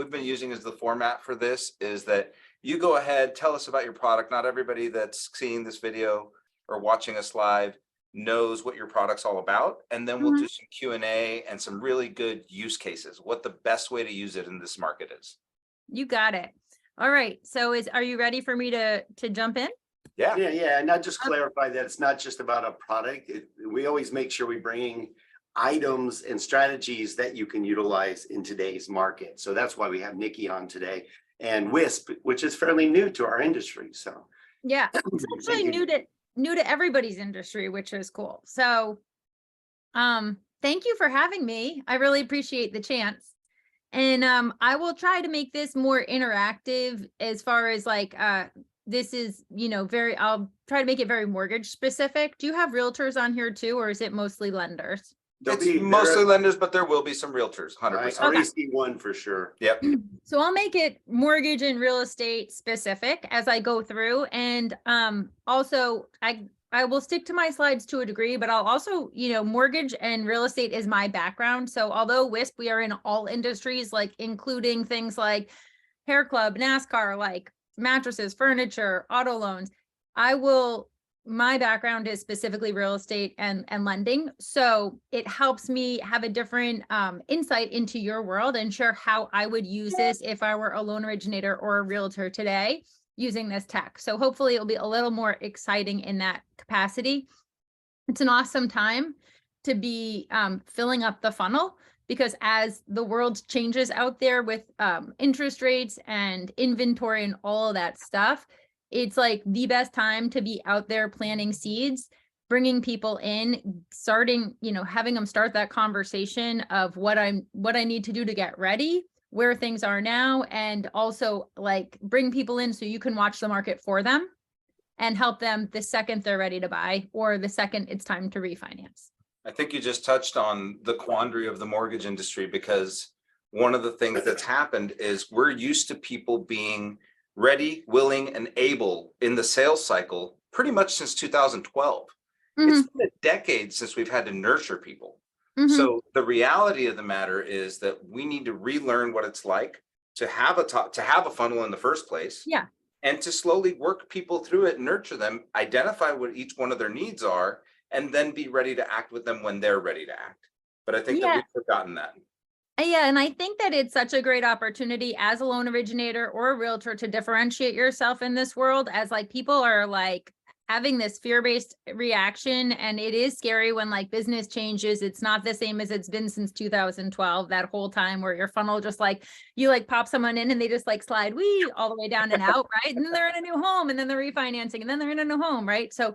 we've been using as the format for this is that you go ahead, tell us about your product. Not everybody that's seeing this video or watching us live knows what your product's all about. And then we'll do some Q&A and some really good use cases, what the best way to use it in this market is. You got it. All right. So are you ready for me to jump in? Yeah. And I'll just clarify that it's not just about a product. We always make sure we bring items and strategies that you can utilize in today's market. So that's why we have Nicky on today, and Whisp, which is fairly new to our industry. So yeah, it's actually new to everybody's industry, which is cool. So thank you for having me. I really appreciate the chance. And I will try to make this more interactive as far as like this is, I'll try to make it very mortgage specific. Do you have realtors on here too, or is it mostly lenders? It's mostly lenders, but there will be some realtors, 100%. I see one for sure. Yep. So I'll make it mortgage and real estate specific as I go through. And also I will stick to my slides to a degree, but I'll also, mortgage and real estate is my background. So although Whisp, we are in all industries, like including things like hair club, NASCAR, like mattresses, furniture, auto loans, my background is specifically real estate and lending. So it helps me have a different insight into your world and share how I would use this if I were a loan originator or a realtor today using this tech. So hopefully it'll be a little more exciting in that capacity. It's an awesome time to be filling up the funnel, because as the world changes out there with interest rates and inventory and all of that stuff, it's like the best time to be out there planting seeds, bringing people in, starting, having them start that conversation of what I need to do to get ready, where things are now, and also like bring people in so you can watch the market for them and help them the second they're ready to buy or the second it's time to refinance. I think you just touched on the quandary of the mortgage industry, because one of the things that's happened is we're used to people being ready, willing, and able in the sales cycle pretty much since 2012. It's been a decade since we've had to nurture people. So the reality of the matter is that we need to relearn what it's like to have a funnel in the first place. Yeah. And to slowly work people through it, nurture them, identify what each one of their needs are, and then be ready to act with them when they're ready to act. But I think that we've forgotten that. Yeah, and I think that it's such a great opportunity as a loan originator or a realtor to differentiate yourself in this world, as like people are like having this fear-based reaction, and it is scary when like business changes. It's not the same as it's been since 2012, that whole time where your funnel just like, you like pop someone in and they just like slide all the way down and out, right? And then they're in a new home, and then they're refinancing, and then they're in a new home, right? So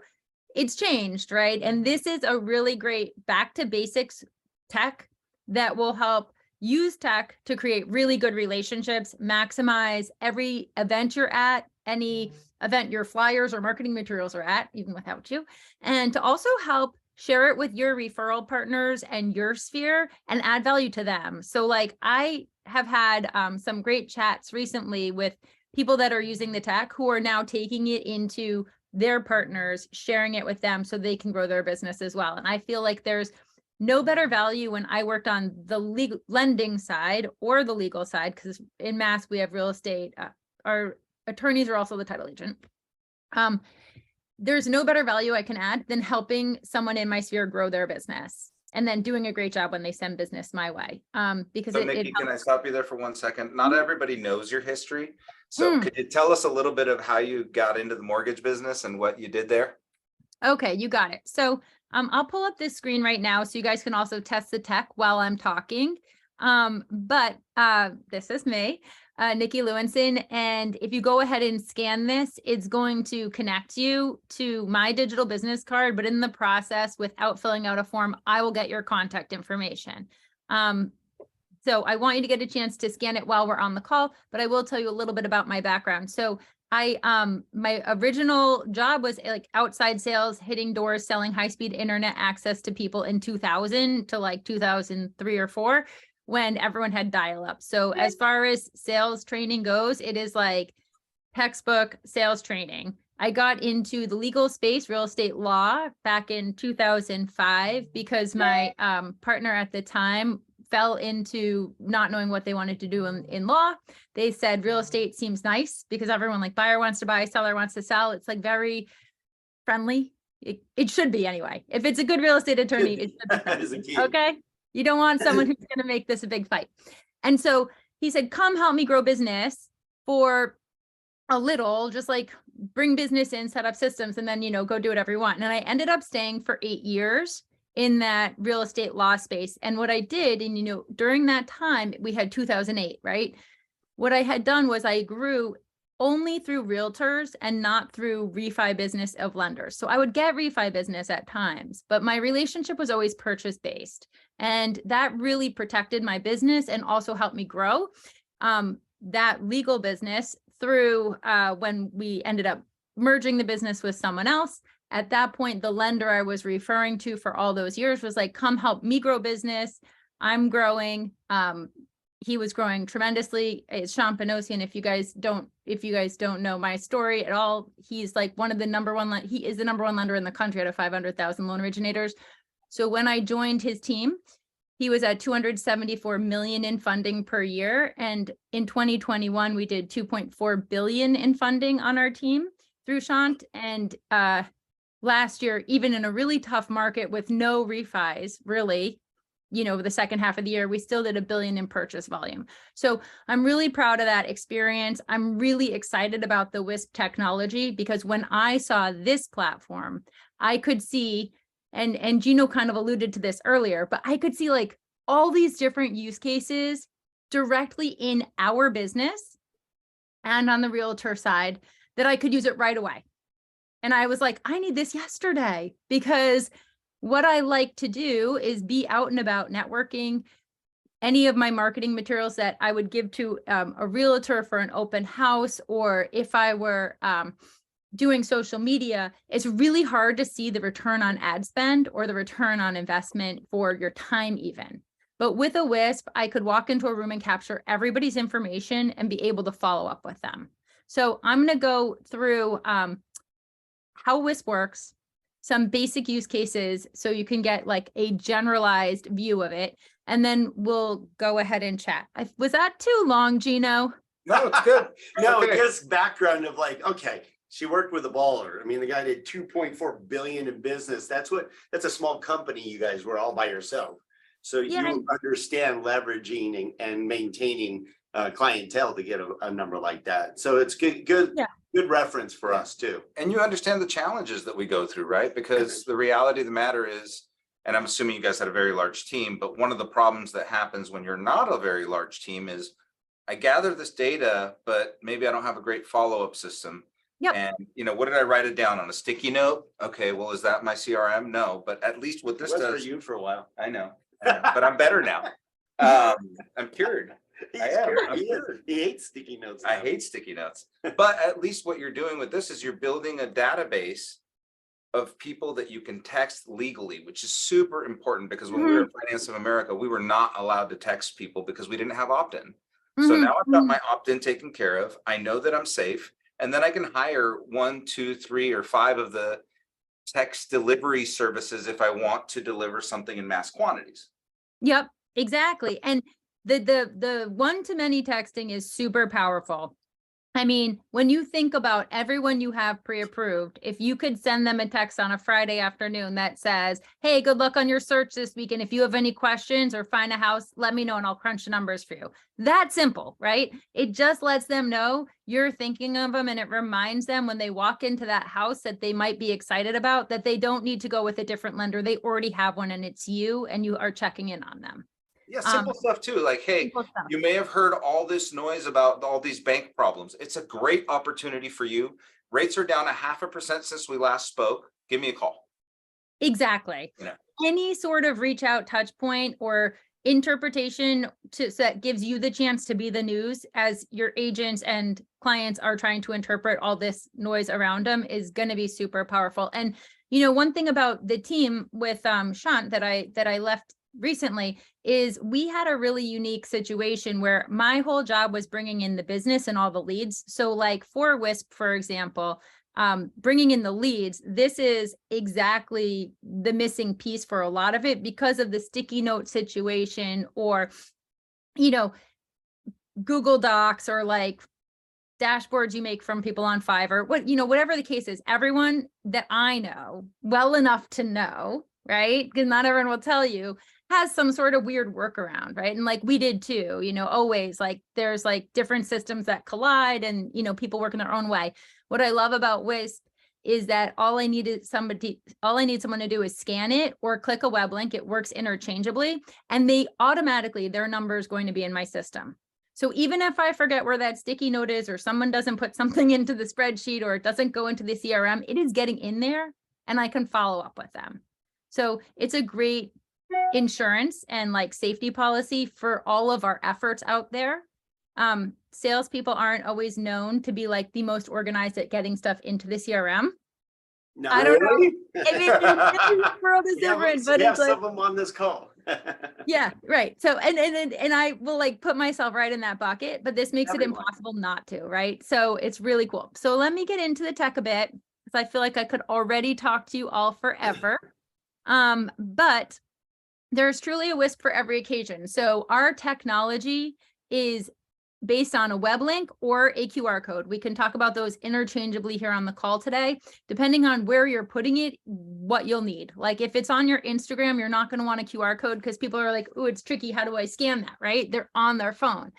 it's changed, right? And this is a really great back to basics tech that will help use tech to create really good relationships, maximize every event you're at, any event your flyers or marketing materials are at, even without you, and to also help share it with your referral partners and your sphere and add value to them. So like I have had some great chats recently with people that are using the tech who are now taking it into their partners, sharing it with them so they can grow their business as well. And I feel like there's no better value when I worked on the legal lending side or the legal side, because in Mass we have real estate. Our attorneys are also the title agent. There's no better value I can add than helping someone in my sphere grow their business, and then doing a great job when they send business my way. Because so Nicky, can I stop you there for 1 second? Not everybody knows your history. So could you tell us a little bit of how you got into the mortgage business and what you did there? Okay, you got it. So I'll pull up this screen right now so you guys can also test the tech while I'm talking. But this is me, Nicky Lewenson. And if you go ahead and scan this, it's going to connect you to my digital business card. But in the process, without filling out a form, I will get your contact information. So I want you to get a chance to scan it while we're on the call, but I will tell you a little bit about my background. So my original job was like outside sales, hitting doors, selling high-speed internet access to people in 2000 to like 2003 or 4, when everyone had dial-up. So as far as sales training goes, it is like textbook sales training. I got into the legal space, real estate law, back in 2005 because my partner at the time fell into not knowing what they wanted to do in law. They said real estate seems nice because everyone, like, buyer wants to buy, seller wants to sell. It's like very friendly. It should be anyway. If it's a good real estate attorney, it should be That is a friendly. key. Okay. You don't want someone who's going to make this a big fight. And so he said, come help me grow business for a little, just like bring business in, set up systems, and then, you know, go do whatever you want. And I ended up staying for 8 years in that real estate law space. And what I did, and, you know, during that time, we had 2008, right? What I had done was I grew only through realtors and not through refi business of lenders. So I would get refi business at times, but my relationship was always purchase based. And that really protected my business and also helped me grow that legal business through when we ended up merging the business with someone else. At that point, the lender I was referring to for all those years was like, come help me grow business. I'm growing. He was growing tremendously. It's Shant Banosian. If you guys don't know my story at all, he's like one of the number one, he is the number one lender in the country out of 500,000 loan originators. So when I joined his team, he was at 274 million in funding per year. And in 2021, we did 2.4 billion in funding on our team through Shant. And last year, even in a really tough market with no refis, really, you know, the second half of the year, we still did $1 billion in purchase volume. So I'm really proud of that experience. I'm really excited about the Whisp technology because when I saw this platform, I could see, and Gino kind of alluded to this earlier, but I could see like all these different use cases directly in our business and on the realtor side that I could use it right away. And I was like, I need this yesterday, because what I like to do is be out and about networking. Any of my marketing materials that I would give to a realtor for an open house, or if I were doing social media, it's really hard to see the return on ad spend or the return on investment for your time even. But with a Whisp, I could walk into a room and capture everybody's information and be able to follow up with them. So I'm going to go through how Whisp works, some basic use cases, so you can get like a generalized view of it. And then we'll go ahead and chat. Was that too long, Gino? No, it's good. No, Okay. it gives background of like, okay, she worked with a baller. I mean, the guy did 2.4 billion in business. That's a small company. You guys were all by yourself. So Yeah, you understand leveraging and maintaining clientele to get a number like that. So it's good reference for us too. And you understand the challenges that we go through, right? Because the reality of the matter is, and I'm assuming you guys had a very large team, but one of the problems that happens when you're not a very large team is I gather this data, but maybe I don't have a great follow-up system. Yep. And, you know, what did I write it down on a sticky note? Okay, well, is that my CRM? No, but at least what this It was does. for you for a while. I know, but I'm better now. I'm cured. I am. I'm cured. He hates sticky notes. I hate sticky notes, but at least what you're doing with this is you're building a database of people that you can text legally, which is super important, because when we were in Finance of America, we were not allowed to text people because we didn't have opt-in. So now I've got my opt-in taken care of. I know that I'm safe. And then I can hire 1, 2, 3, or 5 of the text delivery services if I want to deliver something in mass quantities. Yep, exactly. And the one-to-many texting is super powerful. I mean, when you think about everyone you have pre-approved, if you could send them a text on a Friday afternoon that says, hey, good luck on your search this week, and if you have any questions or find a house, let me know and I'll crunch the numbers for you. That simple, right? It just lets them know you're thinking of them, and it reminds them when they walk into that house that they might be excited about, that they don't need to go with a different lender. They already have one and it's you, and you are checking in on them. Yeah, simple stuff too. Like, hey, you may have heard all this noise about all these bank problems. It's a great opportunity for you. Rates are down 0.5% since we last spoke. Give me a call. Exactly. You know. Any sort of reach out touch point or interpretation that gives you the chance to be the news as your agents and clients are trying to interpret all this noise around them is going to be super powerful. And, you know, one thing about the team with Shant that I left recently is we had a really unique situation where my whole job was bringing in the business and all the leads. So like for Whisp, for example, bringing in the leads, this is exactly the missing piece for a lot of it because of the sticky note situation, or, you know, Google Docs, or like dashboards you make from people on Fiverr, what, you know, whatever the case is. Everyone that I know well enough to know, right? Because not everyone will tell you, has some sort of weird workaround, right? And like we did too, you know, always like there's like different systems that collide, and, you know, people work in their own way. What I love about Whisp is that all I need someone to do is scan it or click a web link. It works interchangeably, and they automatically, their number is going to be in my system. So even if I forget where that sticky note is, or someone doesn't put something into the spreadsheet, or it doesn't go into the CRM, it is getting in there, and I can follow up with them. So it's a great insurance and like safety policy for all of our efforts out there. Salespeople aren't always known to be like the most organized at getting stuff into the CRM. No, I don't really? know. I mean, the world is different, but we have it's like, some of them on this call. yeah, right. So, and I will like put myself right in that bucket, but this makes it Everyone. impossible not to, right? So it's really cool. So let me get into the tech a bit, because I feel like I could already talk to you all forever. But there's truly a Whisp for every occasion. So our technology is based on a web link or a QR code. We can talk about those interchangeably here on the call today, depending on where you're putting it, what you'll need. Like if it's on your Instagram, you're not going to want a QR code because people are like, oh, it's tricky. How do I scan that? Right? They're on their phone.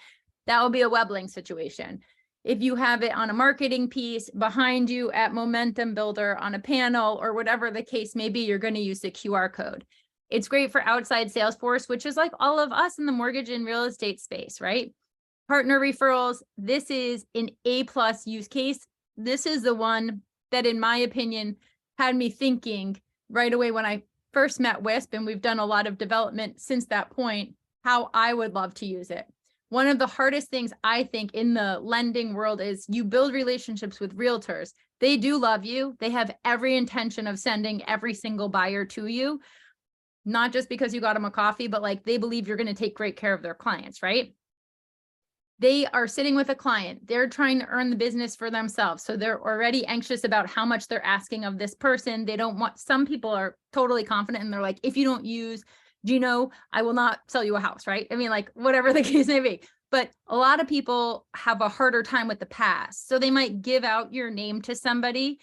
That will be a web link situation. If you have it on a marketing piece behind you at Momentum Builder on a panel, or whatever the case may be, you're going to use the QR code. It's great for outside sales force, which is like all of us in the mortgage and real estate space, right? Partner referrals. This is an A+ use case. This is the one that, in my opinion, had me thinking right away when I first met Whisp, and we've done a lot of development since that point, how I would love to use it. One of the hardest things I think in the lending world is you build relationships with realtors. They do love you. They have every intention of sending every single buyer to you, not just because you got them a coffee, but like they believe you're going to take great care of their clients, right? They are sitting with a client. They're trying to earn the business for themselves. So they're already anxious about how much they're asking of this person. They don't want, some people are totally confident and they're like, if you don't use Gino, I will not sell you a house, right? I mean, like whatever the case may be. But a lot of people have a harder time with the past. So they might give out your name to somebody.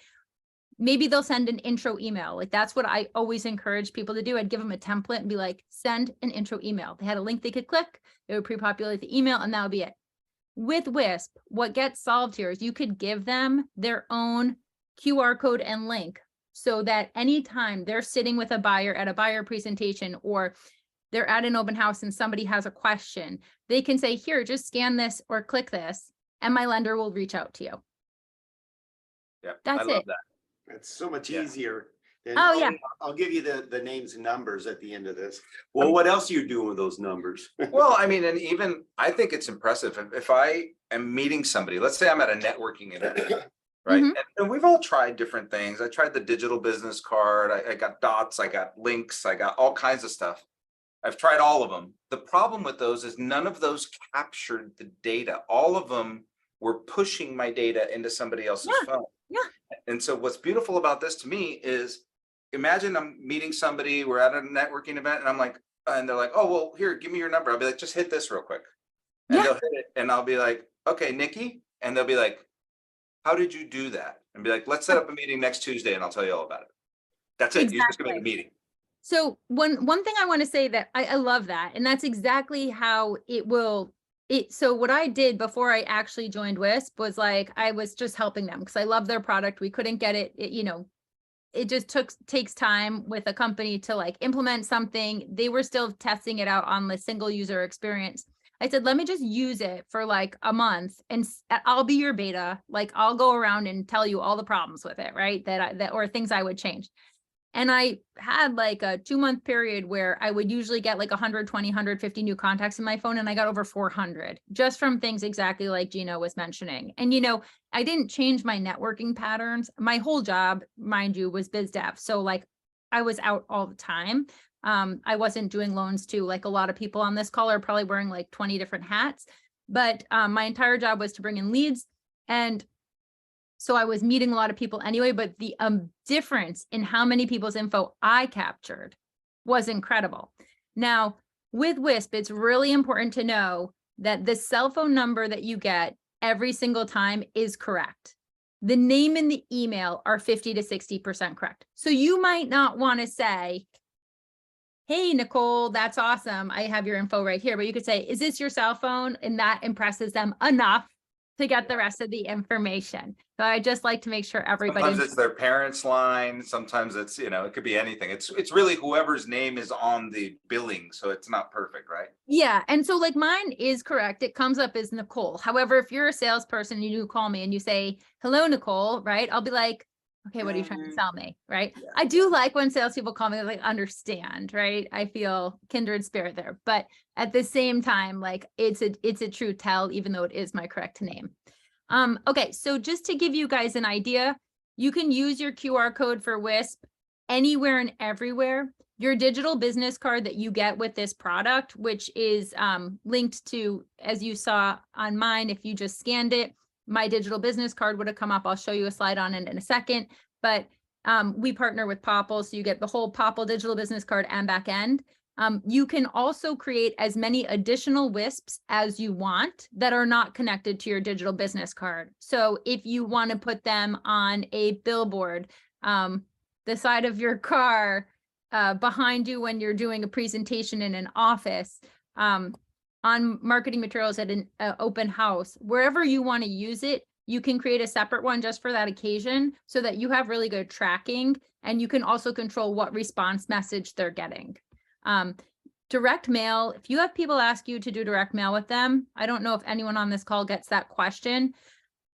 Maybe they'll send an intro email. Like that's what I always encourage people to do. I'd give them a template and be like, send an intro email. They had a link they could click. It would pre-populate the email, and that would be it. With Whisp, what gets solved here is you could give them their own QR code and link, so that anytime they're sitting with a buyer at a buyer presentation, or they're at an open house and somebody has a question, they can say, here, just scan this or click this, and my lender will reach out to you. Yeah, That's I love it. that. It's so much Yeah. easier. than, Oh, yeah. I'll give you the names and numbers at the end of this. Well, what else are you doing with those numbers? Well, I mean, and even I think it's impressive if I am meeting somebody, let's say I'm at a networking event, right? Mhm. And we've all tried different things. I tried the digital business card. I got dots, I got links, I got all kinds of stuff. I've tried all of them. The problem with those is none of those captured the data. All of them were pushing my data into somebody else's phone. Yeah. And so what's beautiful about this to me is, imagine I'm meeting somebody, we're at a networking event, and I'm like, and they're like, oh, well, here, give me your number. I'll be like, just hit this real quick. And Yeah. they'll hit it, and I'll be like, okay, Nikki. And they'll be like, how did you do that? And be like, let's set up a meeting next Tuesday and I'll tell you all about it. That's it. You just give me the meeting. So one thing I want to say that I love that, and that's exactly how it will. So what I did before I actually joined Wisp was like, I was just helping them because I love their product. We couldn't get it, it just takes time with a company to like implement something. They were still testing it out on the single user experience. I said, let me just use it for like a month and I'll be your beta. Like I'll go around and tell you all the problems with it, right? Or things I would change. And I had like a 2-month period where I would usually get like 120, 150 new contacts in my phone. And I got over 400 just from things exactly like Gino was mentioning. And, I didn't change my networking patterns. My whole job, mind you, was biz dev. So like I was out all the time. I wasn't doing loans too. Like a lot of people on this call are probably wearing like 20 different hats, but my entire job was to bring in leads. And So I was meeting a lot of people anyway, but the difference in how many people's info I captured was incredible. Now, with Whisp, it's really important to know that the cell phone number that you get every single time is correct. The name and the email are 50 to 60% correct. So you might not want to say, hey, Nicole, that's awesome. I have your info right here. But you could say, is this your cell phone? And that impresses them enough to get the rest of the information. So I just like to make sure everybody. Sometimes it's their parents' line. Sometimes it's, it could be anything. It's really whoever's name is on the billing. So it's not perfect, right? Yeah. And so like mine is correct. It comes up as Nicole. However, if you're a salesperson and you call me and you say, hello, Nicole, right? I'll be like, okay, what are you trying to sell me? Right. Yeah. I do like when salespeople call me, like understand, right? I feel kindred spirit there, but at the same time, like it's a true tell, even though it is my correct name. Okay. So just to give you guys an idea, you can use your QR code for Whisp anywhere and everywhere. Your digital business card that you get with this product, which is linked to, as you saw on mine, if you just scanned it, my digital business card would have come up. I'll show you a slide on it in a second, but we partner with Popple, so you get the whole Popple digital business card and back end. You can also create as many additional Wisps as you want that are not connected to your digital business card. So if you want to put them on a billboard, the side of your car, behind you when you're doing a presentation in an office, on marketing materials at an open house, wherever you want to use it, you can create a separate one just for that occasion so that you have really good tracking, and you can also control what response message they're getting. Direct mail, if you have people ask you to do direct mail with them, I don't know if anyone on this call gets that question.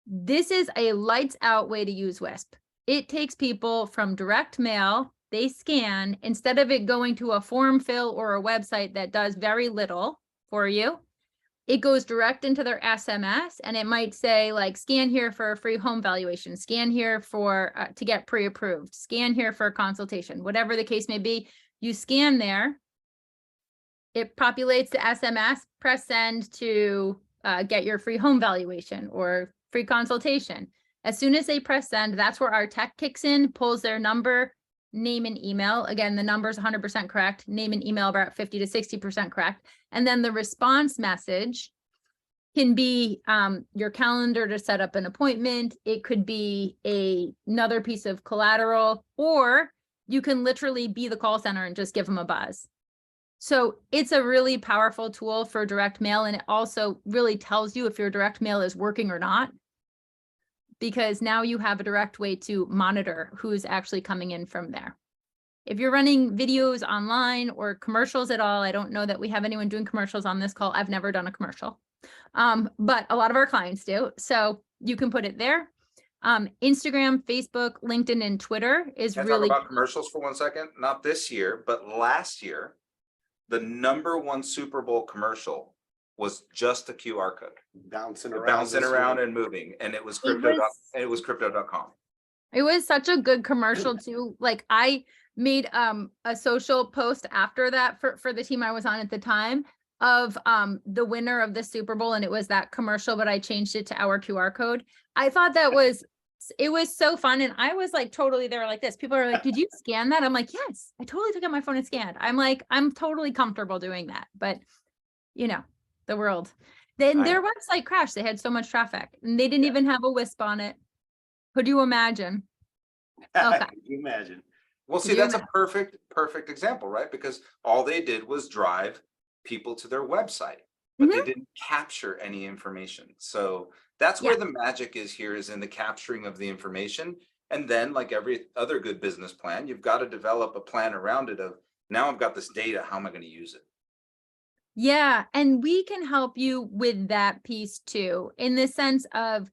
This is a lights out way to use Wisp. It takes people from direct mail, they scan, instead of it going to a form fill or a website that does very little for you, it goes direct into their SMS, and it might say like, scan here for a free home valuation, scan here for to get pre-approved, scan here for a consultation, whatever the case may be. You scan there, it populates the SMS, press send to get your free home valuation or free consultation. As soon as they press send, that's where our tech kicks in, pulls their number, name and email. Again, the number is 100% correct. Name and email about 50 to 60% correct. And then the response message can be your calendar to set up an appointment. It could be another piece of collateral, or you can literally be the call center and just give them a buzz. So it's a really powerful tool for direct mail. And it also really tells you if your direct mail is working or not, because now you have a direct way to monitor who's actually coming in from there. If you're running videos online or commercials at all, I don't know that we have anyone doing commercials on this call. I've never done a commercial, but a lot of our clients do. So you can put it there. Instagram, Facebook, LinkedIn, and Twitter is Can I really— talk about commercials for 1 second? Not this year, but last year, the #1 Super Bowl commercial was just a QR code. Bouncing Around and moving. And it was crypto.com. It was such a good commercial too. Like I made a social post after that for the team I was on at the time of the winner of the Super Bowl, and it was that commercial, but I changed it to our QR code. I thought that it was so fun, and I was like totally there like this. People are like, did you scan that? I'm like, yes, I totally took out my phone and scanned. I'm like, I'm totally comfortable doing that, but the world. Then their website crashed. They had so much traffic and they didn't even have a Wisp on it. Could you imagine? Okay. Can you imagine? Well, see, that's a perfect example, right? Because all they did was drive people to their website, but they didn't capture any information. So that's where the magic is here, is in the capturing of the information. And then, like every other good business plan, you've got to develop a plan around it of, now I've got this data, how am I going to use it? Yeah. And we can help you with that piece too, in the sense of,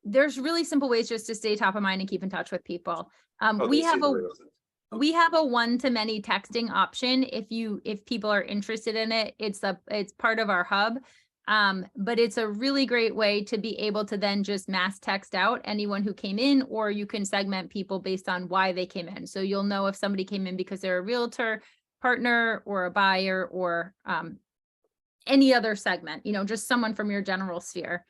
there's really simple ways just to stay top of mind and keep in touch with people. We have a one-to-many texting option. If people are interested in it, it's part of our hub. But it's a really great way to be able to then just mass text out anyone who came in, or you can segment people based on why they came in. So you'll know if somebody came in because they're a realtor, partner, or a buyer, or any other segment, just someone from your general sphere.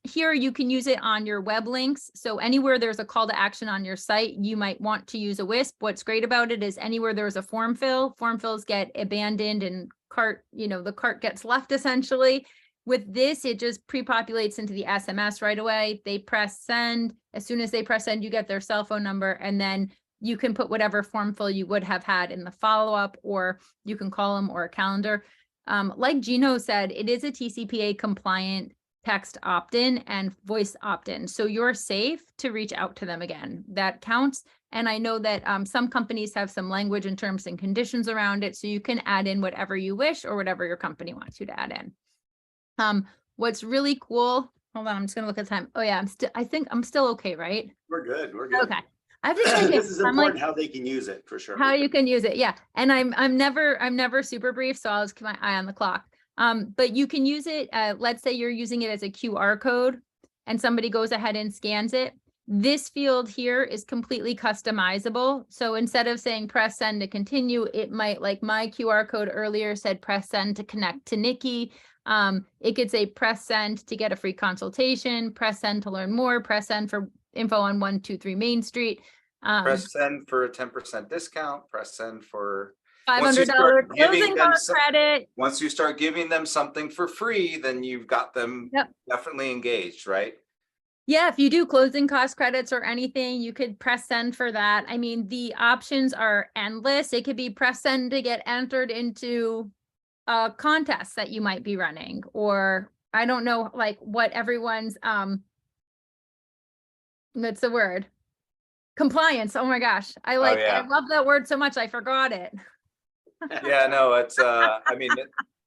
here you can use it on your web links. So anywhere there's a call to action on your site, you might want to use a WISP. What's great about it is anywhere there's a form fills get abandoned and the cart gets left essentially. With this, it just pre-populates into the SMS right away. They press send. As soon as they press send, you get their cell phone number, and then you can put whatever form fill you would have had in the follow-up, or you can call them, or a calendar. Like Gino said, it is a TCPA compliant text opt-in and voice opt-in. So you're safe to reach out to them again. That counts. And I know that some companies have some language and terms and conditions around it. So you can add in whatever you wish or whatever your company wants you to add in. What's really cool, hold on, I'm just gonna look at the time. Oh yeah, I think I'm still okay, right? We're good. We're good. Okay. I have to check This it. is I'm important like, how they can use it for sure. how you can use it. Yeah. And I'm never super brief, so I'll just keep my eye on the clock. But you can use it. Let's say you're using it as a QR code and somebody goes ahead and scans it. This field here is completely customizable. So instead of saying press send to continue, it might, like my QR code earlier said, press send to connect to Nikki. It could say press send to get a free consultation, press send to learn more, press send for info on 123 Main Street. Press send for a 10% discount, press send for $500 closing cost credit. Once you start giving them something for free, then you've got them definitely engaged, right? Yeah, if you do closing cost credits or anything, you could press send for that. I mean, the options are endless. It could be press send to get entered into a contest that you might be running, or I don't know, like what everyone's, what's the word? Compliance. Oh my gosh. I love that word so much. I forgot it. Yeah, no, it's, I mean,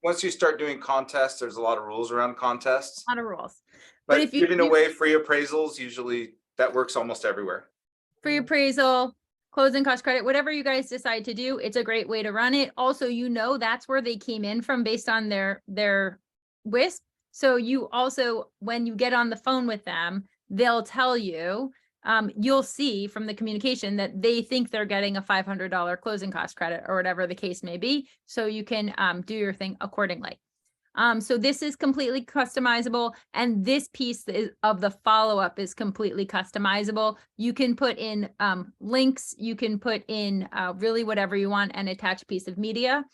once you start doing contests, there's a lot of rules around contests. A lot of rules. But if giving away free appraisals, usually that works almost everywhere. Free appraisal, closing cost credit, whatever you guys decide to do, it's a great way to run it. Also, that's where they came in from based on their WISP. So you also, when you get on the phone with them, they'll tell you, you'll see from the communication that they think they're getting a $500 closing cost credit or whatever the case may be. So you can do your thing accordingly. So this is completely customizable, and this piece of the follow-up is completely customizable. You can put in links, you can put in really whatever you want and attach a piece of media.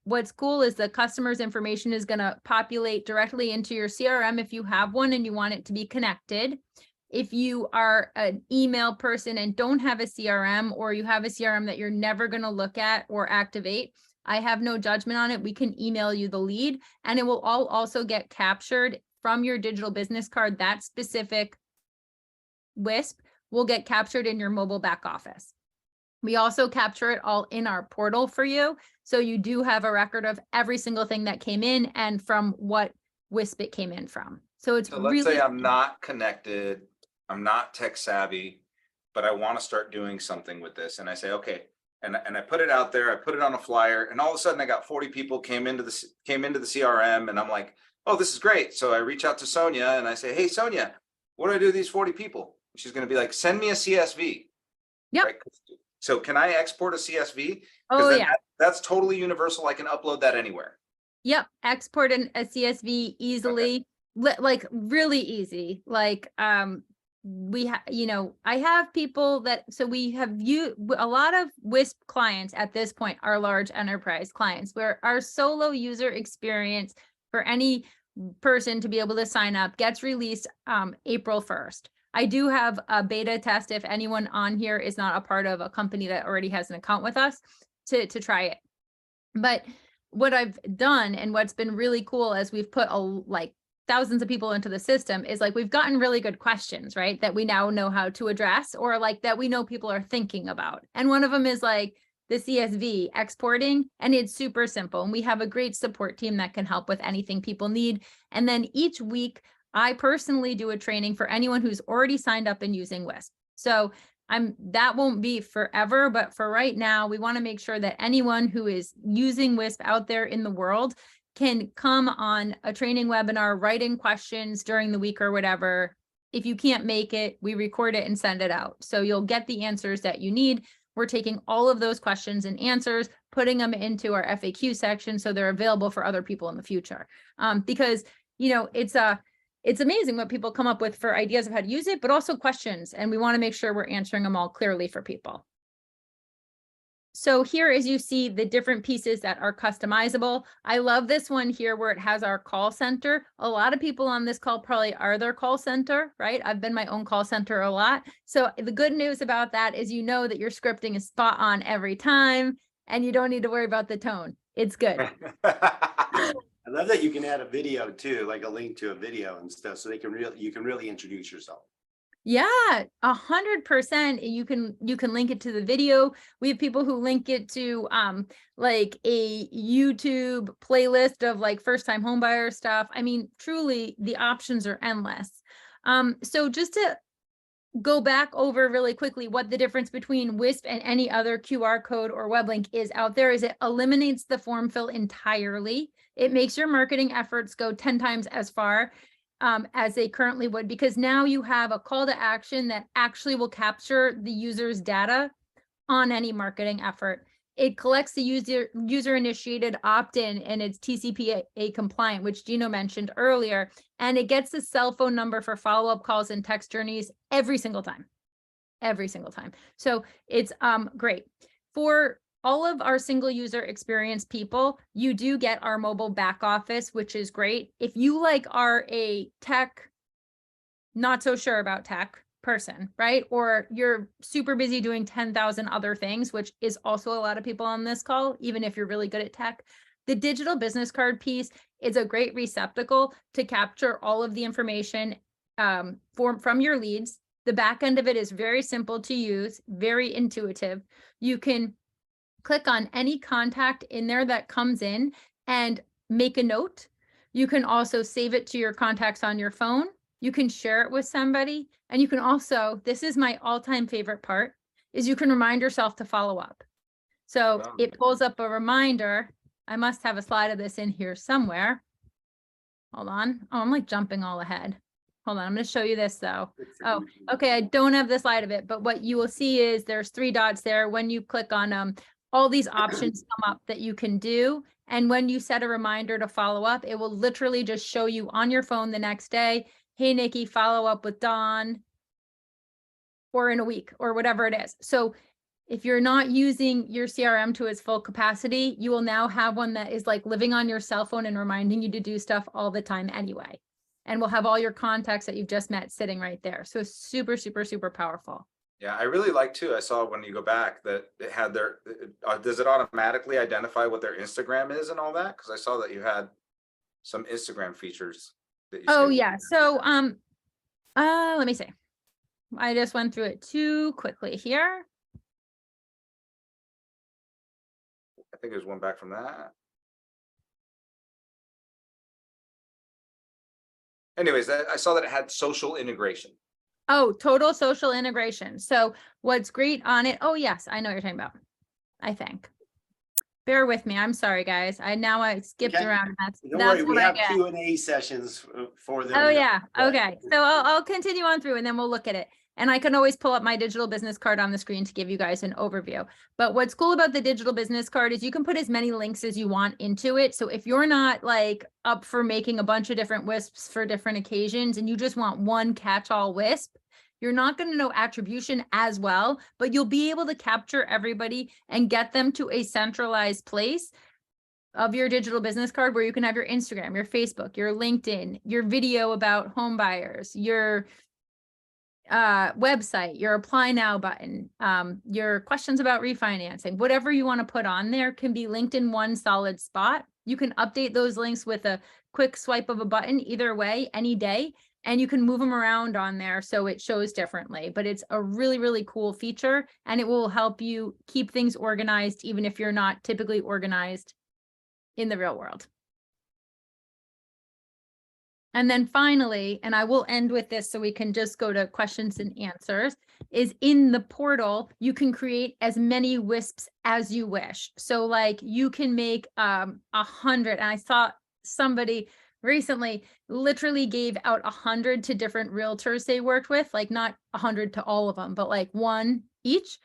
What's cool is the customer's information is going to populate directly into your CRM if you have one and you want it to be connected. If you are an email person and don't have a CRM, or you have a CRM that you're never going to look at or activate, I have no judgment on it. We can email you the lead, and it will all also get captured from your digital business card. That specific WISP will get captured in your mobile back office. We also capture it all in our portal for you. So you do have a record of every single thing that came in and from what WISP it came in from. So it's let's say I'm not connected, I'm not tech savvy, but I want to start doing something with this. And I say, okay, and I put it out there, I put it on a flyer, and all of a sudden I got 40 people came into the CRM, and I'm like, oh, this is great. So I reach out to Sonia and I say, hey, Sonia, what do I do with these 40 people? She's going to be like, send me a CSV. Yep. Right? So can I export a CSV? Oh yeah. That's totally universal. I can upload that anywhere. Yep. Export a CSV easily, like really easy. Like, we have, I have people that, so we have a lot of WISP clients at this point are large enterprise clients, where our solo user experience for any person to be able to sign up gets released April 1st. I do have a beta test if anyone on here is not a part of a company that already has an account with us to try it. But what I've done and what's been really cool as we've put thousands of people into the system is we've gotten really good questions, right? That we now know how to address, or that we know people are thinking about. And one of them is the CSV exporting, and it's super simple. And we have a great support team that can help with anything people need. And then each week, I personally do a training for anyone who's already signed up and using WISP. So that won't be forever, but for right now, we want to make sure that anyone who is using WISP out there in the world can come on a training webinar, write in questions during the week or whatever. If you can't make it, we record it and send it out. So you'll get the answers that you need. We're taking all of those questions and answers, putting them into our FAQ section so they're available for other people in the future. Because, it's amazing what people come up with for ideas of how to use it, but also questions. And we want to make sure we're answering them all clearly for people. So here, as you see, the different pieces that are customizable. I love this one here where it has our call center. A lot of people on this call probably are their call center, right? I've been my own call center a lot. So the good news about that is you know that your scripting is spot on every time and you don't need to worry about the tone. It's good. I love that you can add a video too, like a link to a video and stuff, so you can really introduce yourself. Yeah, 100%. You can link it to the video. We have people who link it to like a YouTube playlist of like first time homebuyer stuff. I mean, truly the options are endless. So just to go back over really quickly what the difference between WISP and any other QR code or web link is out there is it eliminates the form fill entirely. It makes your marketing efforts go 10 times as far as they currently would, because now you have a call to action that actually will capture the user's data on any marketing effort. It collects the user initiated opt-in and it's TCPA compliant, which Gino mentioned earlier, and it gets the cell phone number for follow-up calls and text journeys every single time. So it's great. For all of our single user experience people, you do get our mobile back office, which is great. If you are a tech, not so sure about tech person, right? Or you're super busy doing 10,000 other things, which is also a lot of people on this call, even if you're really good at tech. The digital business card piece is a great receptacle to capture all of the information from your leads. The back end of it is very simple to use, very intuitive. You can click on any contact in there that comes in and make a note. You can also save it to your contacts on your phone. You can share it with somebody. And you can also, this is my all-time favorite part, is you can remind yourself to follow up. So it pulls up a reminder. I must have a slide of this in here somewhere. Hold on. Oh, I'm like jumping all ahead. Hold on. I'm going to show you this though. Oh, okay. I don't have the slide of it, but what you will see is there's 3 dots there. When you click on all these options come up that you can do. And when you set a reminder to follow up, it will literally just show you on your phone the next day, hey, Nikki, follow up with Dawn, or in a week or whatever it is. So if you're not using your CRM to its full capacity, you will now have one that is like living on your cell phone and reminding you to do stuff all the time anyway. And we'll have all your contacts that you've just met sitting right there. So super, super, super powerful. Yeah, I really like too. I saw when you go back that it had their, does it automatically identify what their Instagram is and all that? Because I saw that you had some Instagram features that you Oh yeah. So let me see. I just went through it too quickly here. I think there's one back from that. Anyways, I saw that it had social integration. Oh, total social integration. So what's great on it? Oh, yes, I know what you're talking about. I think. Bear with me. I'm sorry, guys. I skipped around. That's worry, what we I have get. Q&A sessions for them. Oh, yeah. Okay. So I'll continue on through and then we'll look at it. And I can always pull up my digital business card on the screen to give you guys an overview. But what's cool about the digital business card is you can put as many links as you want into it. So if you're not up for making a bunch of different WISPs for different occasions and you just want one catch-all WISP, you're not going to know attribution as well, but you'll be able to capture everybody and get them to a centralized place of your digital business card where you can have your Instagram, your Facebook, your LinkedIn, your video about home buyers, your website, your apply now button, your questions about refinancing, whatever you want to put on there can be linked in one solid spot. You can update those links with a quick swipe of a button either way, any day, and you can move them around on there so it shows differently. But it's a really, really cool feature and it will help you keep things organized even if you're not typically organized in the real world. And then finally, and I will end with this so we can just go to questions and answers, is in the portal, you can create as many WISPs as you wish. So you can make 100, and I saw somebody recently literally gave out 100 to different realtors they worked with, not 100 to all of them, but 1 each.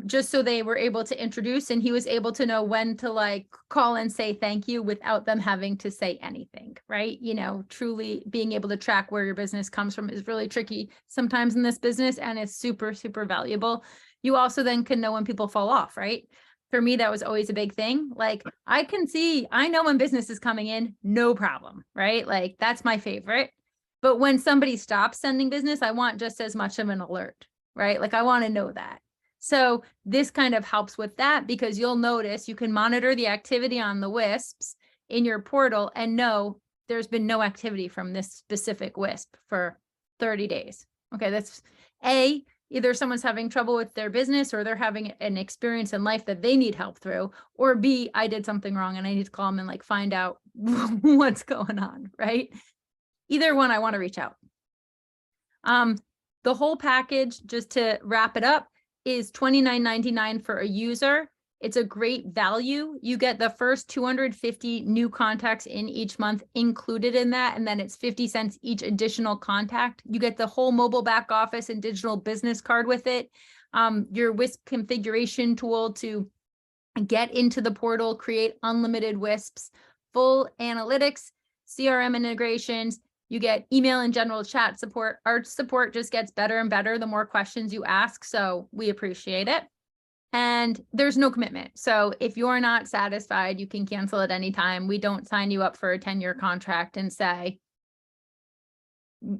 just so they were able to introduce, and he was able to know when to like call and say thank you without them having to say anything, right? You know, truly being able to track where your business comes from is really tricky sometimes in this business, and it's super, super valuable. You also then can know when people fall off, right? For me, that was always a big thing. Like I know when business is coming in, no problem, right? Like that's my favorite. But when somebody stops sending business, I want just as much of an alert, right? Like I want to know that. So this kind of helps with that, because you'll notice you can monitor the activity on the WISPs in your portal and know there's been no activity from this specific WISP for 30 days. Okay, that's either someone's having trouble with their business, or they're having an experience in life that they need help through, or B, I did something wrong and I need to call them and like find out what's going on, right? Either one, I want to reach out. The whole package, just to wrap it up, is $29.99 for a user. It's a great value. You get the first 250 new contacts in each month included in that, and then it's 50 cents each additional contact. You get the whole mobile back office and digital business card with it. Your WISP configuration tool to get into the portal, create unlimited WISPs, full analytics, CRM integrations. You get email and general chat support. Our support just gets better and better the more questions you ask, so we appreciate it. And there's no commitment. So if you're not satisfied, you can cancel at any time. We don't sign you up for a 10-year contract and say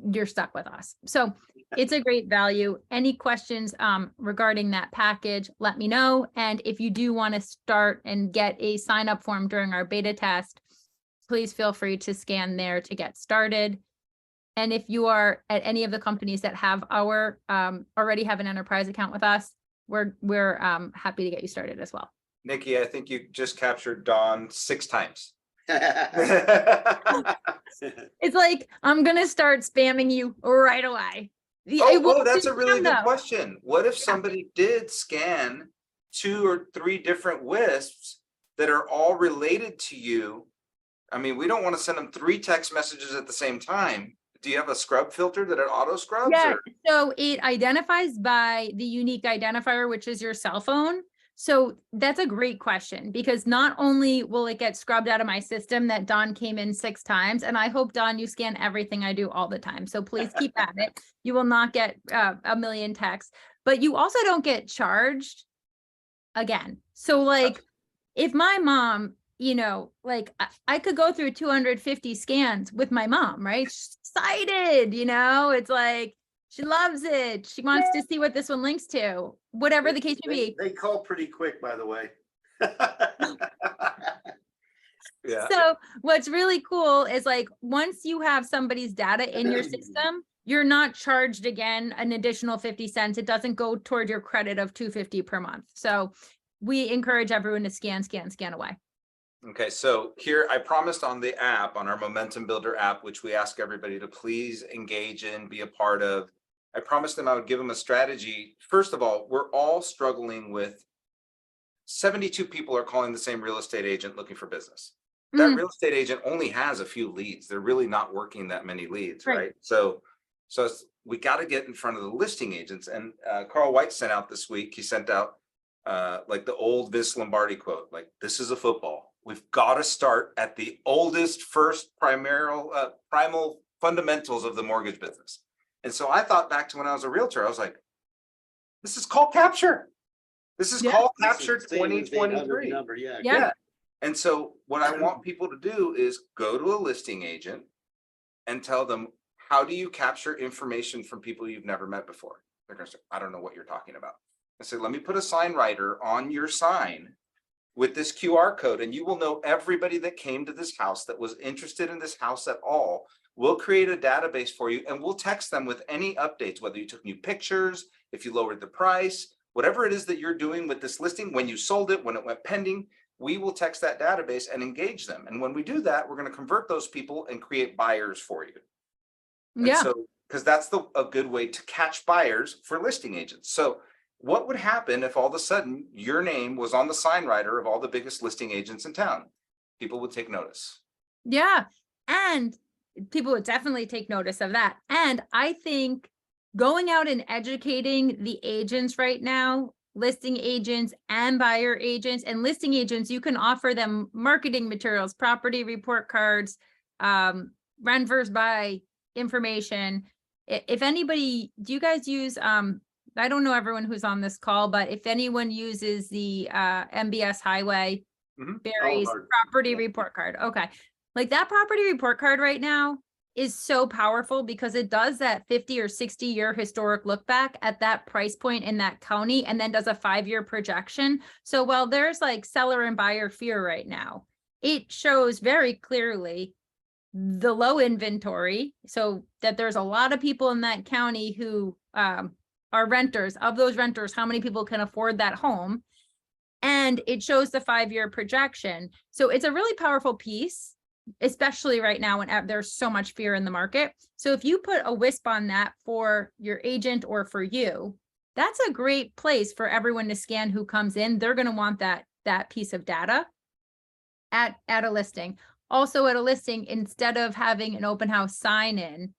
you're stuck with us. So it's a great value. Any questions regarding that package, let me know. And if you do want to start and get a sign up form during our beta test, please feel free to scan there to get started. And if you are at any of the companies that have our already have an enterprise account with us, we're happy to get you started as well. Nikki, I think you just captured Dawn 6 times. It's like, I'm going to start spamming you right away. Oh, that's a really good question. What if somebody did scan 2 or 3 different WISPs that are all related to you? I mean, we don't want to send them 3 text messages at the same time. Do you have a scrub filter that it auto scrubs? Yeah, so it identifies by the unique identifier, which is your cell phone. So that's a great question, because not only will it get scrubbed out of my system that Dawn came in 6 times, and I hope, Dawn, you scan everything I do all the time. So please keep at it. You will not get a million texts, but you also don't get charged again. So like if my mom, you know, like I could go through 250 scans with my mom, right? She's excited, you know, it's like, she loves it. She wants to see what this one links to, whatever the case may be. They call pretty quick, by the way. Yeah. So what's really cool is like, once you have somebody's data in your system, you're not charged again an additional 50 cents. It doesn't go toward your credit of $250 per month. So we encourage everyone to scan away. Okay, so here I promised on the app, on our Momentum Builder app, which we ask everybody to please engage in, be a part of. I promised them I would give them a strategy. First of all, we're all struggling with 72 people are calling the same real estate agent looking for business. That real estate agent only has a few leads. They're really not working that many leads, right? So we got to get in front of the listing agents. And Carl White sent out this week, he sent out like the old Vince Lombardi quote, like, this is a football. We've got to start at the oldest, first primal fundamentals of the mortgage business. And so I thought back to when I was a realtor, I was like, this is call capture. This is call capture 2023. Yeah. And so what I want people to do is go to a listing agent and tell them, how do you capture information from people you've never met before? They're going to say, I don't know what you're talking about. I said, let me put a sign writer on your sign with this QR code, and you will know everybody that came to this house that was interested in this house at all. We'll create a database for you, and we'll text them with any updates, whether you took new pictures, if you lowered the price, whatever it is that you're doing with this listing, when you sold it, when it went pending, we will text that database and engage them. And when we do that, we're going to convert those people and create buyers for you. And so, because that's a good way to catch buyers for listing agents. So what would happen if all of a sudden your name was on the sign writer of all the biggest listing agents in town? People would take notice. Yeah. And people would definitely take notice of that. And I think going out and educating the agents right now listing agents and buyer agents. And listing agents, you can offer them marketing materials, property report cards, rent versus buy information. If anybody, do you guys use, I don't know everyone who's on this call, but if anyone uses the MBS Highway, Barry's property report card. Okay. Like that property report card right now is so powerful because it does that 50 or 60 year historic look back at that price point in that county and then does a 5-year projection. So while there's like seller and buyer fear right now, it shows very clearly the low inventory, so that there's a lot of people in that county who are renters. Of those renters, how many people can afford that home? And it shows the 5-year projection. So it's a really powerful piece, especially right now when there's so much fear in the market. So if you put a WISP on that for your agent or for you, that's a great place for everyone to scan who comes in. They're going to want that piece of data at a listing. Also at a listing, instead of having an open house sign in,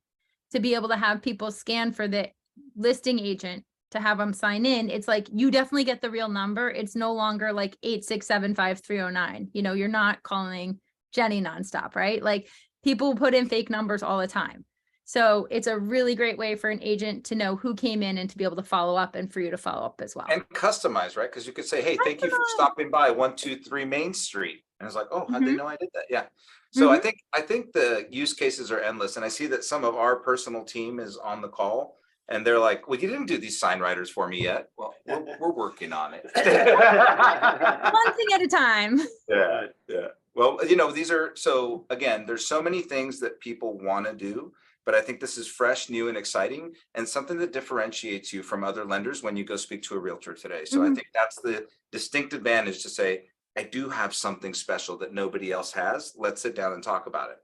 to be able to have people scan for the listing agent to have them sign in, it's like you definitely get the real number. It's no longer like 8675309. You know, you're not calling Jenny nonstop, right? Like people put in fake numbers all the time. So it's a really great way for an agent to know who came in and to be able to follow up and for you to follow up as well. And customize, right? Because you could say, hey, thank you for stopping by 123 Main Street. And it's like, oh, how'd they know I did that? Yeah. So I think the use cases are endless. And I see that some of our personal team is on the call and they're like, well, you didn't do these sign writers for me yet. Well, we're working on it. One thing at a time. Yeah. Yeah. Well, you know, these are, so again, there's so many things that people want to do, but I think this is fresh, new, and exciting, and something that differentiates you from other lenders when you go speak to a realtor today. So I think that's the distinct advantage to say, I do have something special that nobody else has. Let's sit down and talk about it.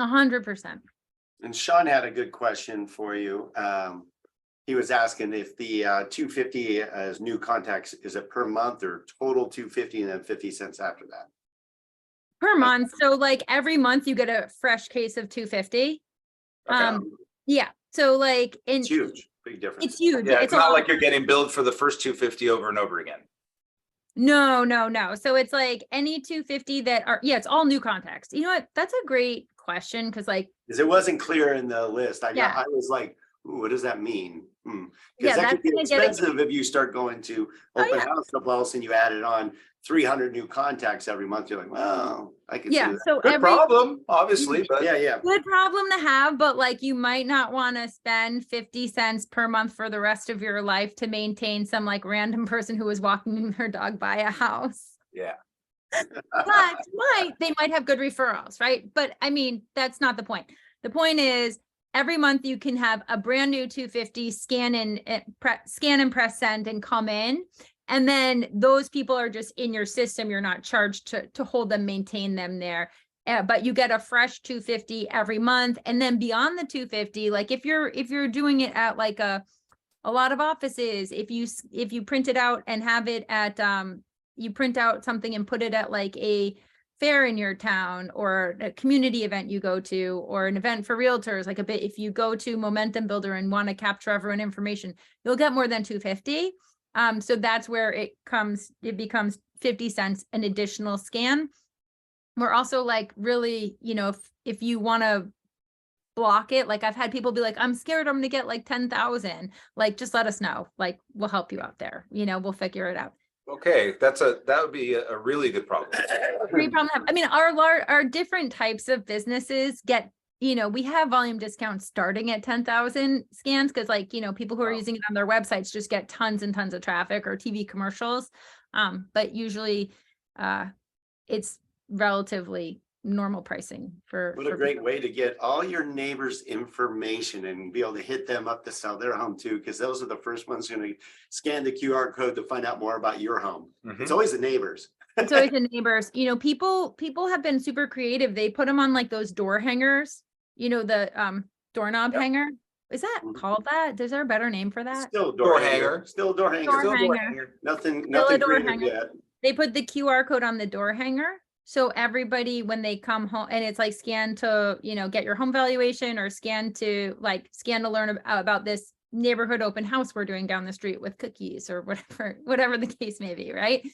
100%. And Sean had a good question for you. He was asking if the 250 as new contacts, is it per month or total 250 and then 50 cents after that? Per month. So like every month you get a fresh case of 250. Okay. Yeah. So like It's huge, big difference. It's huge. Yeah, it's not like you're getting billed for the first 250 over and over again. No. So it's like any 250 that are, yeah, it's all new contacts. You know what? That's a great question. Cause like, because it wasn't clear in the list. I Yeah. was like, ooh, what does that mean? Yeah, Because that that's could be gonna get expensive if you start going to open yeah. house somewhere else and you added on 300 new contacts every month. You're like, well, I can see yeah. that. So Good problem, obviously, but Yeah. good problem to have, but like you might not want to spend 50 cents per month for the rest of your life to maintain some like random person who was walking her dog by a house. yeah. But they might have good referrals, right? But I mean, that's not the point. The point is every month you can have a brand new 250 scan and press send and come in. And then those people are just in your system. You're not charged to hold them, maintain them there. But you get a fresh 250 every month. And then beyond the 250, like if you're doing it at like a lot of offices, if you print it out and have it at, you print out something and put it at like a fair in your town or a community event you go to, or an event for realtors, like if you go to Momentum Builder and want to capture everyone information, you'll get more than 250. So that's where it becomes 50 cents an additional scan. We're also like really, you know, if you want to block it, like I've had people be like, I'm scared I'm going to get like 10,000, like, just let us know. Like, we'll help you out there. You know, we'll figure it out. Okay, that would be a really good problem. Great problem to have. I mean, our different types of businesses get, you know, we have volume discounts starting at 10,000 scans because like, you know, people who are using it on their websites just get tons and tons of traffic or TV commercials. But usually it's relatively normal pricing for. What a great way to get all your neighbors' information and be able to hit them up to sell their home too, because those are the first ones going to scan the QR code to find out more about your home. It's always the neighbors. It's always the neighbors. You know, people have been super creative. They put them on like those door hangers, you know, the doorknob hanger. Is that called that? Is there a better name for that? Still door hanger. Still door hanger. Door Still door hanger. hanger. Nothing Still door creative hanger. yet. They put the QR code on the door hanger. So everybody, when they come home, and it's like scan to, you know, get your home valuation, or scan to learn about this neighborhood open house we're doing down the street with cookies or whatever the case may be, right?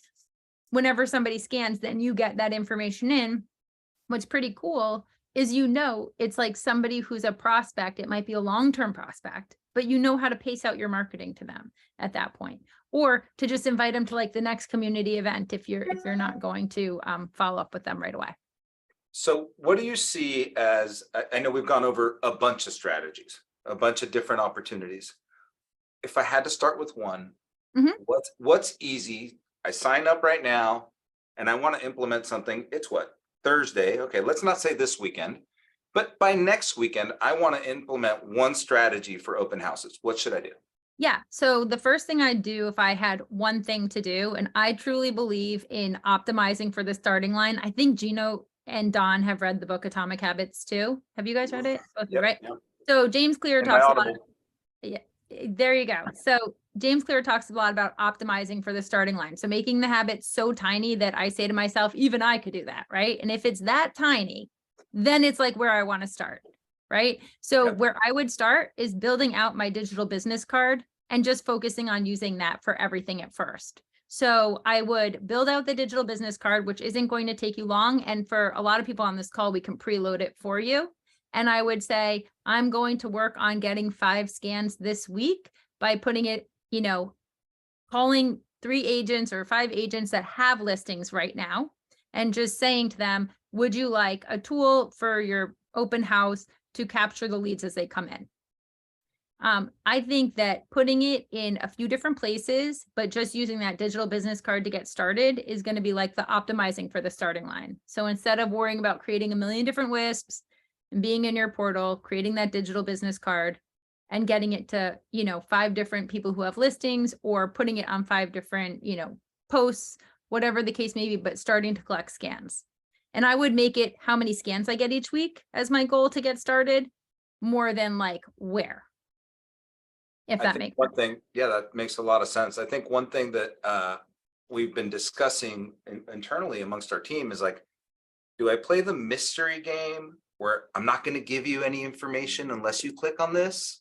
Whenever somebody scans, then you get that information in. What's pretty cool is, it's like somebody who's a prospect. It might be a long-term prospect, but you know how to pace out your marketing to them at that point, or to just invite them to like the next community event if you're not going to follow up with them right away. So what do you see as, I know we've gone over a bunch of strategies, a bunch of different opportunities. If I had to start with one, what's easy? I sign up right now and I want to implement something. It's what? Thursday. Okay, let's not say this weekend, but by next weekend, I want to implement one strategy for open houses. What should I do? Yeah. So the first thing I'd do if I had one thing to do, and I truly believe in optimizing for the starting line. I think Gino and Don have read the book Atomic Habits too. Have you guys read it? Both of you, right? Yep. So James Clear talks a lot. Yeah, there you go. So James Clear talks a lot about optimizing for the starting line. So making the habit so tiny that I say to myself, even I could do that, right? And if it's that tiny, then it's like where I want to start, right? So where I would start is building out my digital business card and just focusing on using that for everything at first. So I would build out the digital business card, which isn't going to take you long. And for a lot of people on this call, we can preload it for you. And I would say, I'm going to work on getting 5 scans this week by putting it, calling 3 agents or 5 agents that have listings right now and just saying to them, would you like a tool for your open house to capture the leads as they come in? I think that putting it in a few different places, but just using that digital business card to get started is going to be like the optimizing for the starting line. So instead of worrying about creating a million different WISPs and being in your portal, creating that digital business card and getting it to, 5 different people who have listings, or putting it on 5 different, posts, whatever the case may be, but starting to collect scans. And I would make it how many scans I get each week as my goal to get started, more than like where. If that makes one thing, yeah, that makes a lot of sense. I think one thing that we've been discussing internally amongst our team is like, do I play the mystery game where I'm not going to give you any information unless you click on this?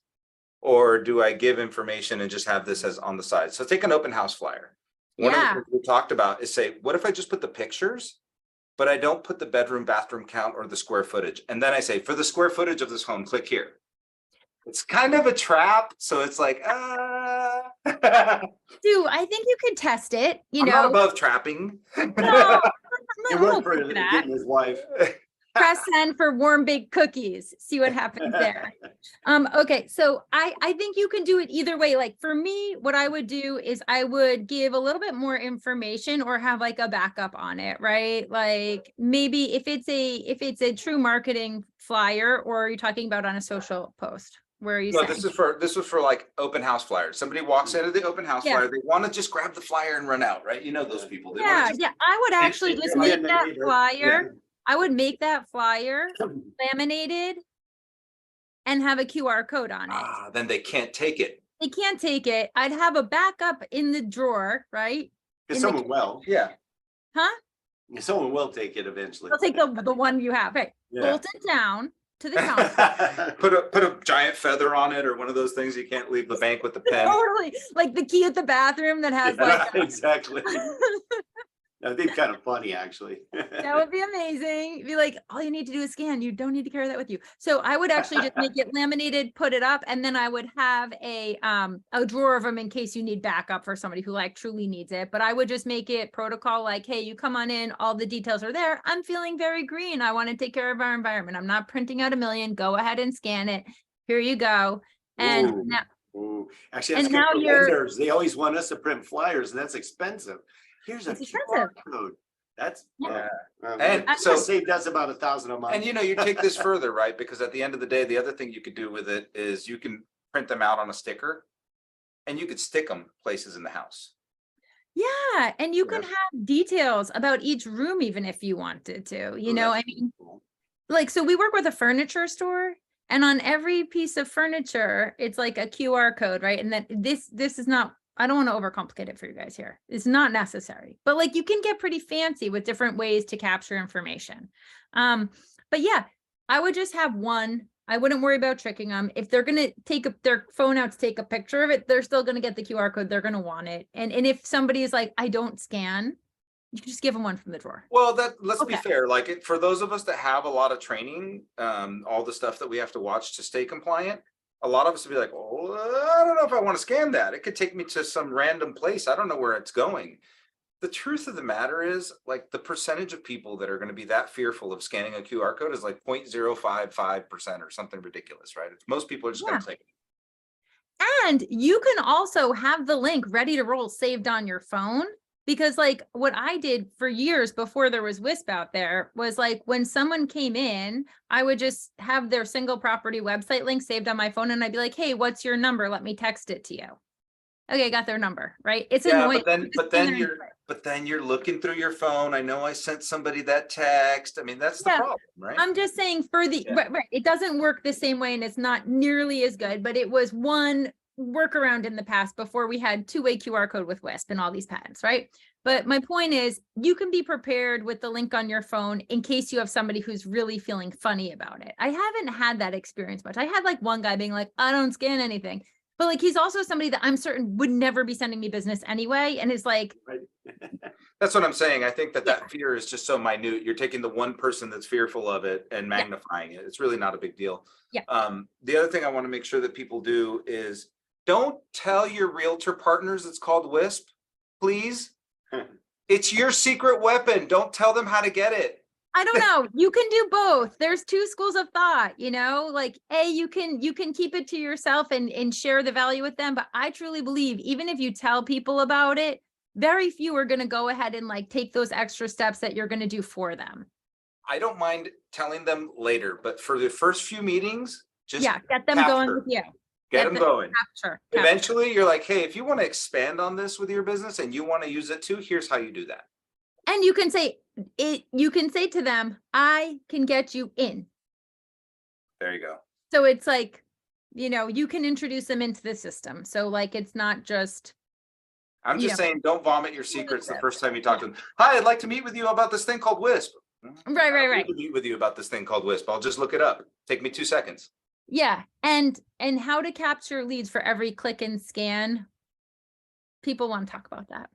Or do I give information and just have this as on the side? So take an open house flyer. One of the things we talked about is say, what if I just put the pictures, but I don't put the bedroom, bathroom count or the square footage? And then I say, for the square footage of this home, click here. It's kind of a trap. So it's like, Dude, I think you could test it. I'm not above trapping. No, it worked for getting his wife. Press send for warm baked cookies. See what happens there. Okay, so I think you can do it either way. Like for me, what I would do is I would give a little bit more information or have like a backup on it, right? Like maybe if it's a true marketing flyer, or you're talking about on a social post. Where are you saying? This was for like open house flyers. Somebody walks into the open house flyer, they want to just grab the flyer and run out, right? You know those people. I would actually just make that flyer. I would make that flyer laminated and have a QR code on it. Then they can't take it. They can't take it. I'd have a backup in the drawer, right? Because someone will. Yeah. Huh? Someone will take it eventually. They'll take the one you have. Right. Bolt it down to the counter. put a giant feather on it, or one of those things you can't leave the bank with the pen. Totally. Like the key at the bathroom that has like exactly. I think kind of funny, actually. That would be amazing. Be like, all you need to do is scan. You don't need to carry that with you. So I would actually just make it laminated, put it up, and then I would have a drawer of them in case you need backup for somebody who like truly needs it. But I would just make it protocol like, hey, you come on in, all the details are there. I'm feeling very green. I want to take care of our environment. I'm not printing out a million. Go ahead and scan it. Here you go. And actually, that's good for vendors. They always want us to print flyers, and that's expensive. Here's a QR code. That's and so saved us about $1,000 a month. And you take this further, right? Because at the end of the day, the other thing you could do with it is you can print them out on a sticker, and you could stick them places in the house. Yeah, and you can have details about each room, even if you wanted to. I mean, like, so we work with a furniture store, and on every piece of furniture, it's like a QR code, right? And then this is not. I don't want to overcomplicate it for you guys here. It's not necessary, but like you can get pretty fancy with different ways to capture information. But yeah, I would just have one I wouldn't worry about tricking them. If they're going to take their phone out to take a picture of it, they're still going to get the QR code. They're going to want it. And if somebody is like, I don't scan, you can just give them one from the drawer. Well, let's be Okay. fair. Like for those of us that have a lot of training, all the stuff that we have to watch to stay compliant, a lot of us would be like, oh, I don't know if I want to scan that. It could take me to some random place. I don't know where it's going. The truth of the matter is, like, the percentage of people that are going to be that fearful of scanning a QR code is like 0.055% or something ridiculous, right? Most people are just going to click. And you can also have the link ready to roll saved on your phone. Because like what I did for years before there was Whisp out there was like when someone came in, I would just have their single property website link saved on my phone. And I'd be like, hey, what's your number? Let me text it to you. Okay, I got their number, right? It's annoying. But then you're looking through your phone. I know I sent somebody that text. I mean, that's the problem, right? I'm just saying for the, right, it doesn't work the same way and it's not nearly as good, but it was one workaround in the past before we had two-way QR code with Whisp and all these patents, right? But my point is you can be prepared with the link on your phone in case you have somebody who's really feeling funny about it. I haven't had that experience much. I had like one guy being like, I don't scan anything. But like, he's also somebody that I'm certain would never be sending me business anyway. And is like, that's what I'm saying. I think that fear is just so minute. You're taking the one person that's fearful of it and magnifying it. It's really not a big deal. Yeah. The other thing I want to make sure that people do is don't tell your realtor partners it's called Whisp, please. It's your secret weapon. Don't tell them how to get it. I don't know. You can do both. There's two schools of thought, you know, like you can keep it to yourself and share the value with them. But I truly believe even if you tell people about it, very few are going to go ahead and like take those extra steps that you're going to do for them. I don't mind telling them later, but for the first few meetings, just get them going with you. Get them going. Capture. Eventually, you're like, hey, if you want to expand on this with your business and you want to use it too, here's how you do that. And you can say it. You can say to them, "I can get you in." There you go. So it's like, you know, you can introduce them into the system. So like, it's not just. I'm just saying, don't vomit your secrets the first time you talk to them. Hi, I'd like to meet with you about this thing called Whisp. Right. I need to meet with you about this thing called Whisp. I'll just look it up. Take me 2 seconds. Yeah, and how to capture leads for every click and scan. People want to talk about that.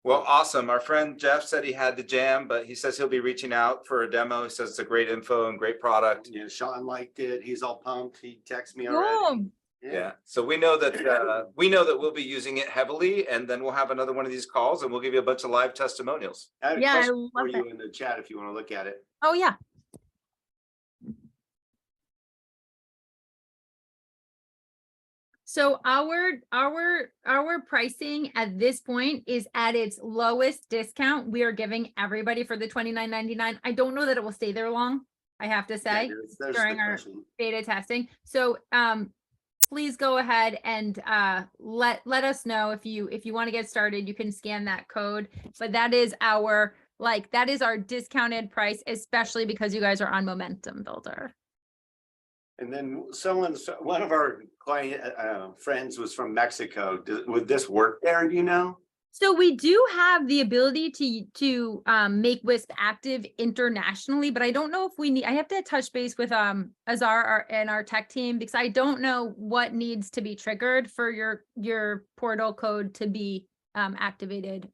Well, awesome. Our friend Jeff said he had to jam, but he says he'll be reaching out for a demo. He says it's a great info and great product. Yeah, Sean liked it. He's all pumped. He texted me already. Yeah. So we know that we'll be using it heavily, and then we'll have another one of these calls and we'll give you a bunch of live testimonials. I had a I question for love you it. in the chat if you want to look at it. Oh yeah. So our pricing at this point is at its lowest discount we are giving everybody for the $29.99. I don't know that it will stay there long, I have to say, there's during the our question. beta testing. So please go ahead and let us know if you want to get started. You can scan that code, but that is our discounted price, especially because you guys are on Momentum Builder. And then one of our client friends was from Mexico. Would this work there? Do you know? So we do have the ability to make Whisp active internationally, but I don't know if we need. I have to touch base with Azar and our tech team because I don't know what needs to be triggered for your portal code to be activated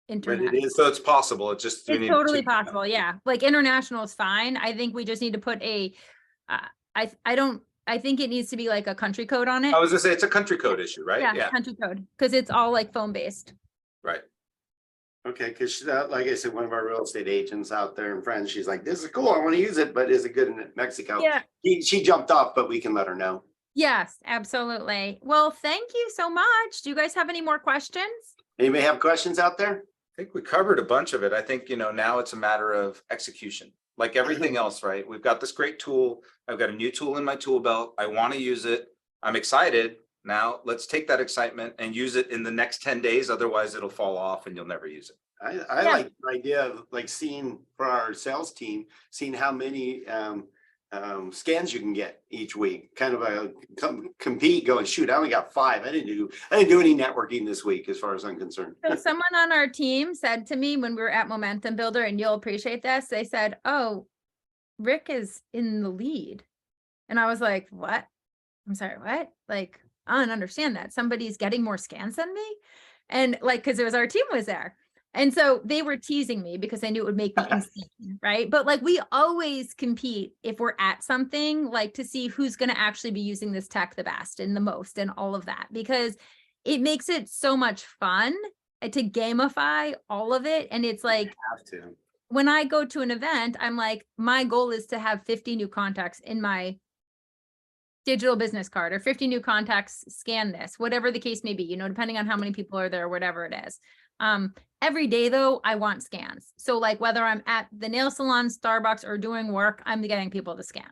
internationally. But it is, so it's possible. It's totally possible. Yeah, like international is fine. I think we just need to put a. I think it needs to be like a country code on it. I was gonna say it's a country code issue, right? Yeah. Country code because it's all like phone based. Right. Okay, because like I said, one of our real estate agents out there and friends, she's like, "This is cool. I want to use it, but is it good in Mexico?" Yeah. She jumped off, but we can let her know. Yes, absolutely. Well, thank you so much. Do you guys have any more questions? Anybody have questions out there? I think we covered a bunch of it. I think, now it's a matter of execution. Like everything else, right? We've got this great tool. I've got a new tool in my tool belt. I want to use it. I'm excited. Now let's take that excitement and use it in the next 10 days. Otherwise it'll fall off and you'll never use it. I like the idea of like seeing for our sales team, seeing how many scans you can get each week, kind of compete going, shoot, I only got 5. I didn't do any networking this week as far as I'm concerned. So someone on our team said to me when we were at Momentum Builder, and you'll appreciate this, they said, oh, Rick is in the lead. And I was like, what? I'm sorry, what? Like, I don't understand that. Somebody's getting more scans than me. And like, cause it was our team was there. And so they were teasing me because they knew it would make me insane, right? But like, we always compete if we're at something, like to see who's going to actually be using this tech the best and the most and all of that, because it makes it so much fun to gamify all of it. And it's like, Have to. when I go to an event, I'm like, my goal is to have 50 new contacts in my digital business card, or 50 new contacts, scan this, whatever the case may be, depending on how many people are there, whatever it is. Every day though, I want scans. So like whether I'm at the nail salon, Starbucks, or doing work, I'm getting people to scan.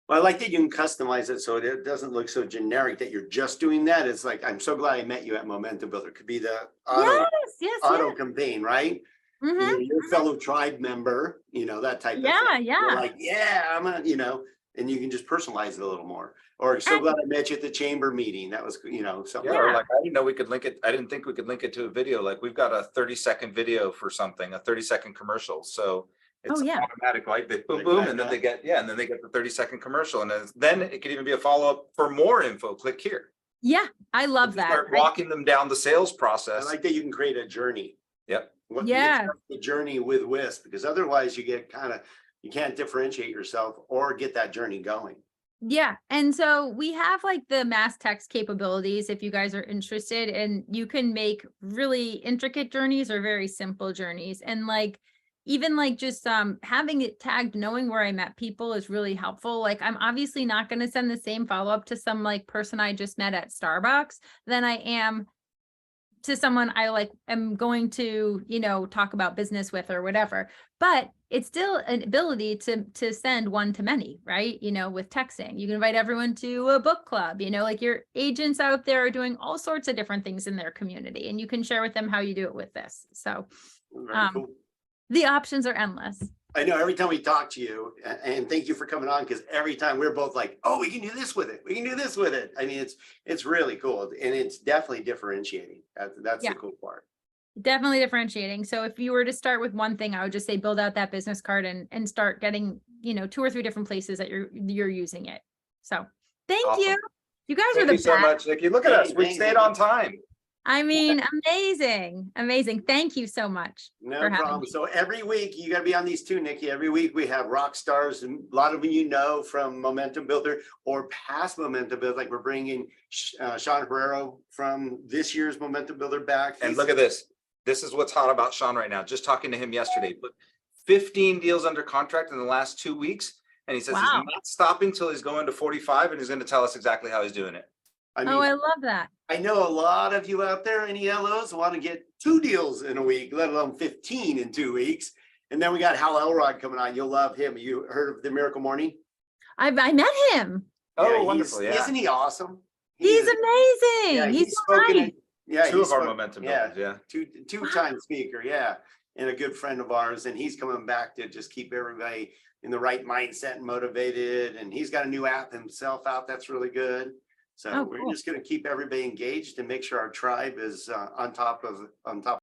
Well, I like that you can customize it so it doesn't look so generic that you're just doing that. It's like, I'm so glad I met you at Momentum Builder. Could be the auto campaign, right? Mhm. Your fellow tribe member, that type of thing. Yeah, You're yeah. like, yeah, I'm and you can just personalize it a little more. Or so glad I met you at the chamber meeting. That was, something. Yeah, or like, I didn't know we could link it. I didn't think we could link it to a video. Like we've got a 30-second video for something, a 30-second commercial. So it's automatic, like they boom, boom, and then they get, and then they get the 30-second commercial. And then it could even be a follow-up for more info. Click here. Yeah, I love that. Start walking them down the sales I process. like that you can create a journey. Yep. The journey with Whisp, because otherwise you get you can't differentiate yourself or get that journey going. Yeah. And so we have like the mass text capabilities if you guys are interested, and you can make really intricate journeys or very simple journeys. And like, even like just having it tagged, knowing where I met people is really helpful. Like I'm obviously not going to send the same follow-up to some like person I just met at Starbucks than I am to someone I like am going to, talk about business with or whatever. But it's still an ability to send one to many, right? With texting, you can invite everyone to a book club, like your agents out there are doing all sorts of different things in their community, and you can share with them how you do it with this. So Very cool. The options are endless. I know every time we talk to you, and thank you for coming on, because every time we're both like, oh, we can do this with it. We can do this with it. I mean, it's really cool, and it's definitely differentiating. That's the cool part. Definitely differentiating. So if you were to start with one thing, I would just say build out that business card and start getting, 2 or 3 different places that you're using it. So thank you. You guys are the best. Thank you so much, Nikki. Look at us. We stayed on time. I mean, amazing. Amazing. Thank you so much. No problem. So every week you got to be on these two, Nikki. Every week we have rock stars, and a lot of them from Momentum Builder or past Momentum Builder. Like we're bringing Shant Banosian from this year's Momentum Builder back. And look at this. This is what's hot about Sean right now. Just talking to him yesterday. Put 15 deals under contract in the last 2 weeks. And he says he's not stopping till he's going to 45, and he's going to tell us exactly how he's doing it. I love that. I know a lot of you out there in ELOs want to get 2 deals in a week, let alone 15 in 2 weeks. And then we got Hal Elrod coming on. You'll love him. You heard of the Miracle Morning? I met him. Oh, wonderful. Yeah. Isn't he awesome? He's amazing. Yeah, he's spoken. Two of our Momentum Builders. Yeah. Two-time speaker. Yeah. And a good friend of ours. And he's coming back to just keep everybody in the right mindset and motivated. And he's got a new app himself out. That's really good. So we're just going to keep everybody engaged and make sure our tribe is on top of